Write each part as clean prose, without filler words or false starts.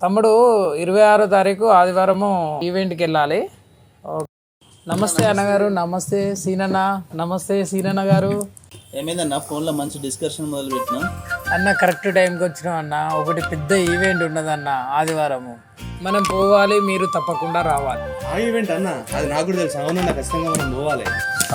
తమ్ముడు 26వ తారీఖు ఆదివారము ఈవెంట్కి వెళ్ళాలి. నమస్తే అన్నగారు. నమస్తే సీనన్న. నమస్తే సీనన్న గారు. ఏమైందన్న ఫోన్లో మంచి డిస్కషన్ మొదలు పెట్టినా అన్న కరెక్ట్ టైంకి వచ్చినాం అన్న. ఒకటి పెద్ద ఈవెంట్ ఉన్నదన్న ఆదివారము, మనం పోవాలి, మీరు తప్పకుండా రావాలి. ఆ ఈవెంట్ అన్న అది నాకు కూడా తెలుసు. అవునన్నా ఖచ్చితంగా మనం పోవాలి.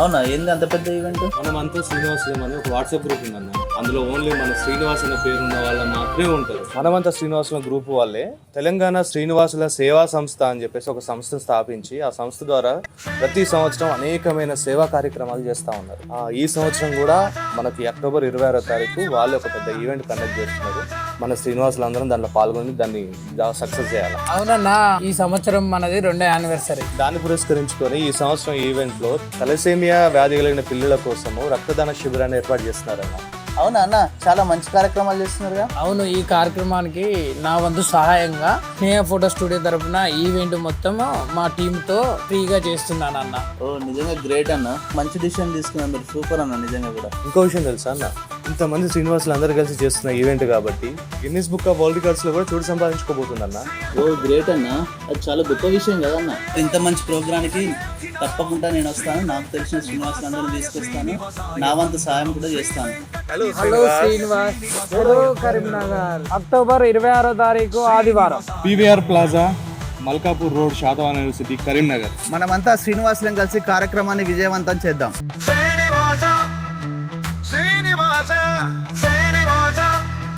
అవునా, ఏంది అంత పెద్ద ఈవెంట్? మనమంతా శ్రీనివాస్ అని ఒక వాట్సాప్ గ్రూప్ ఉందన్న. అందులో ఓన్లీ మన శ్రీనివాస్ అనే పేరు ఉన్న వాళ్ళ మాత్రమే ఉంటారు. మనమంతా శ్రీనివాసుల గ్రూప్ వాళ్ళే తెలంగాణ శ్రీనివాసుల సేవా సంస్థ అని చెప్పేసి ఒక సంస్థను స్థాపించి ఆ సంస్థ ద్వారా ప్రతి సంవత్సరం అనేకమైన సేవా కార్యక్రమాలు చేస్తూ ఉన్నారు. ఈ సంవత్సరం కూడా మనకి అక్టోబర్ 26వ తారీఖు వాళ్ళు ఒక పెద్ద ఈవెంట్ కండక్ట్ చేస్తున్నారు. మన శ్రీనివాసులు అందరం దాంట్లో పాల్గొని దాన్ని సక్సెస్ చేయాలి. అవునన్నా, ఈ సంవత్సరం మనది 2వ యానివర్సరీ. దాన్ని పురస్కరించుకొని ఈ సంవత్సరం ఈవెంట్ లో తలసేమియా వ్యాధి కలిగిన పిల్లల కోసము రక్తదాన శిబిరాన్ని ఏర్పాటు చేస్తున్నారన్న. అవునా అన్న, చాలా మంచి కార్యక్రమాలు చేస్తున్నారుగా. అవును, ఈ కార్యక్రమానికి నా వంతు సహాయంగా స్నేహ ఫోటో స్టూడియో తరపున ఈవెంట్ మొత్తం మా టీంతో ఫ్రీగా చేస్తున్నాను అన్న. ఓ నిజంగా గ్రేట్ అన్న, మంచి డిసిషన్ తీసుకున్నాను మీరు. సూపర్ అన్న నిజంగా కూడా. ఇంకో విషయం తెలుసా అన్న, ఇంతమంది శ్రీనివాసులు అందరూ కలిసి చేస్తున్న ఈవెంట్ కాబట్టి Guinness book of world records లో కూడా చోటు సంపాదించుకోబోతుందన్న. ఓ గ్రేట్ అన్న, అది చాలా గొప్ప విషయం కదన్న. ఇంత మంచి ప్రోగ్రామ్కి తప్పకుండా నేను వస్తాను. నాకు తెలిసిన శ్రీనివాసులు అందరూ తీసుకొస్తాను. నా వంతు సహాయం కూడా చేస్తాను. Hello Srinivas. Hello Karimnagar. October 26వ తారీఖు ఆదివారం, PVR plaza, Malkapur road, Satavahana university, Karimnagar. మనమంతా శ్రీనివాసులను కలిసి కార్యక్రమాన్ని విజయవంతం చేద్దాం.